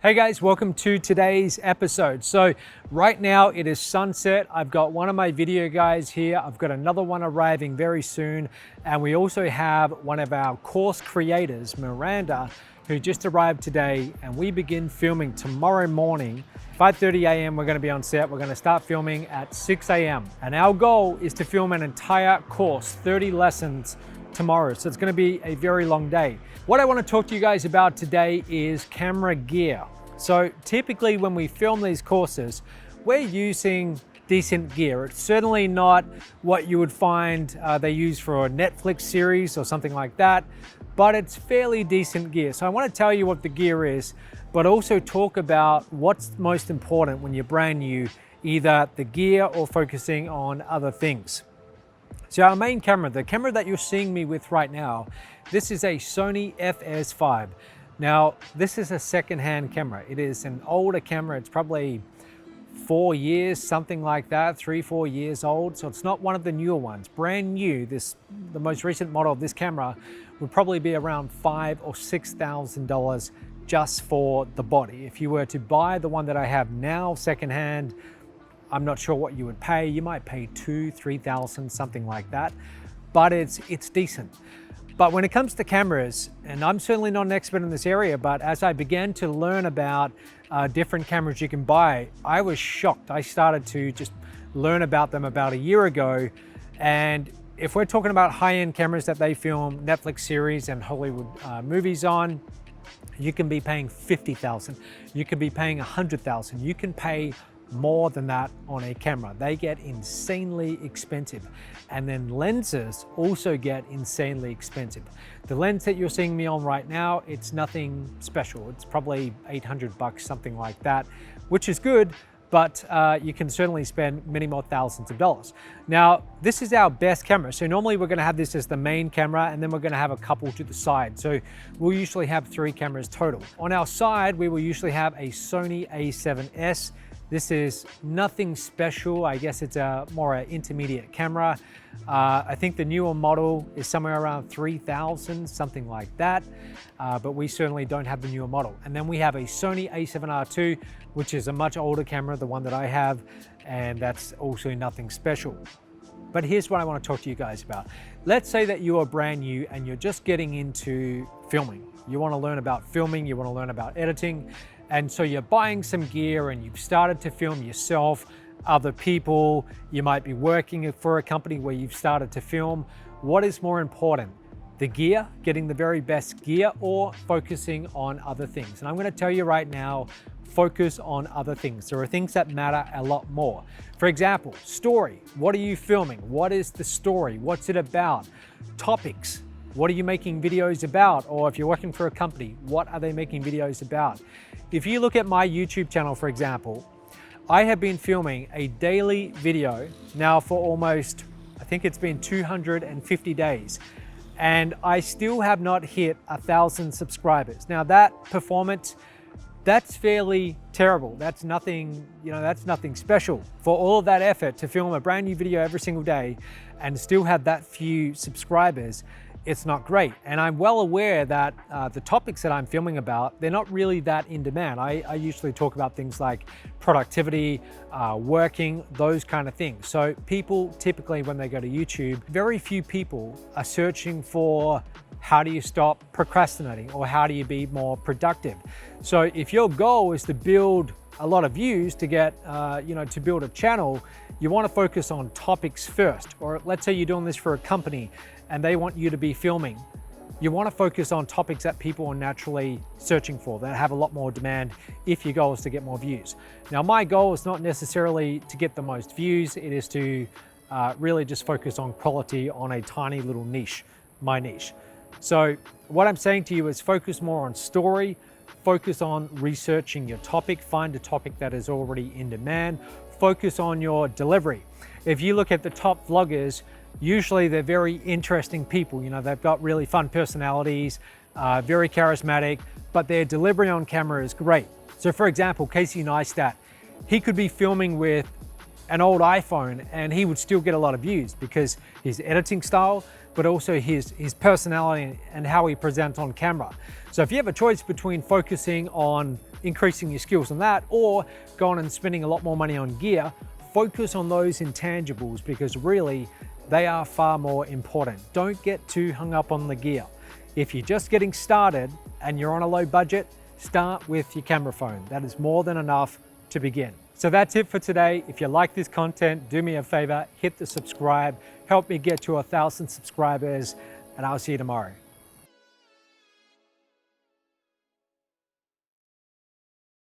Hey guys, welcome to today's episode. So right now it is sunset. I've got one of my video guys here. I've got another one arriving very soon. And we also have one of our course creators, Miranda, who just arrived today, and we begin filming tomorrow morning. 5:30 a.m. we're gonna be on set. We're gonna start filming at 6 a.m. And our goal is to film an entire course, 30 lessons tomorrow. So it's gonna be a very long day. What I wanna talk to you guys about today is camera gear. So typically when we film these courses, we're using decent gear. It's certainly not what you would find they use for a Netflix series or something like that, but it's fairly decent gear. So I want to tell you what the gear is, but also talk about what's most important when you're brand new, either the gear or focusing on other things. So our main camera, the camera that you're seeing me with right now, this is a Sony FS5. Now, this is a second-hand camera. It is an older camera. It's probably 4 years, something like that, 3-4 years old. So it's not one of the newer ones. Brand new, the most recent model of this camera would probably be around $5,000 or $6,000 just for the body. If you were to buy the one that I have now, secondhand, I'm not sure what you would pay. You might pay $2,000, $3,000, something like that, but it's decent. But when it comes to cameras, and I'm certainly not an expert in this area, but as I began to learn about different cameras you can buy, I was shocked. I started to just learn about them about a year ago. And if we're talking about high-end cameras that they film Netflix series and Hollywood movies on, you can be paying $50,000. You can be paying $100,000. You can pay more than that on a camera. They get insanely expensive. And then lenses also get insanely expensive. The lens that you're seeing me on right now, it's nothing special. It's probably 800 bucks, something like that, which is good, but you can certainly spend many more thousands of dollars. Now, this is our best camera. So normally we're gonna have this as the main camera, and then we're gonna have a couple to the side. So we'll usually have 3 cameras total. On our side, we will usually have a Sony a7S. This is nothing special. I guess it's more an intermediate camera. I think the newer model is somewhere around 3,000, something like that. But we certainly don't have the newer model. And then we have a Sony a7R II, which is a much older camera, the one that I have, and that's also nothing special. But here's what I want to talk to you guys about. Let's say that you are brand new and you're just getting into filming. You want to learn about filming, you want to learn about editing. And so you're buying some gear and you've started to film yourself, other people, you might be working for a company where you've started to film. What is more important? The gear, getting the very best gear, or focusing on other things? And I'm going to tell you right now, focus on other things. There are things that matter a lot more. For example, story. What are you filming? What is the story? What's it about? Topics. What are you making videos about? Or if you're working for a company, what are they making videos about? If you look at my YouTube channel, for example, I have been filming a daily video now for almost, I think it's been 250 days, and I still have not hit 1,000 subscribers. Now that performance, that's fairly terrible. That's nothing, that's nothing special. For all of that effort to film a brand new video every single day and still have that few subscribers, it's not great. And I'm well aware that the topics that I'm filming about, they're not really that in demand. I usually talk about things like productivity, working, those kind of things. So people typically, when they go to YouTube, very few people are searching for how do you stop procrastinating or how do you be more productive. So if your goal is to build a lot of views to get, to build a channel, you want to focus on topics first. Or let's say you're doing this for a company and they want you to be filming. You want to focus on topics that people are naturally searching for, that have a lot more demand if your goal is to get more views. Now, my goal is not necessarily to get the most views. It is to really just focus on quality on a tiny little niche, my niche. So what I'm saying to you is focus more on story, focus on researching your topic, find a topic that is already in demand, focus on your delivery. If you look at the top vloggers, usually they're very interesting people. They've got really fun personalities, very charismatic, but their delivery on camera is great. So for example, Casey Neistat, he could be filming with an old iPhone and he would still get a lot of views because his editing style, but also his personality and how he presents on camera. So if you have a choice between focusing on increasing your skills on that or going and spending a lot more money on gear, focus on those intangibles because really they are far more important. Don't get too hung up on the gear. If you're just getting started and you're on a low budget, start with your camera phone. That is more than enough to begin. So that's it for today. If you like this content, do me a favor, hit the subscribe, help me get to 1,000 subscribers, and I'll see you tomorrow.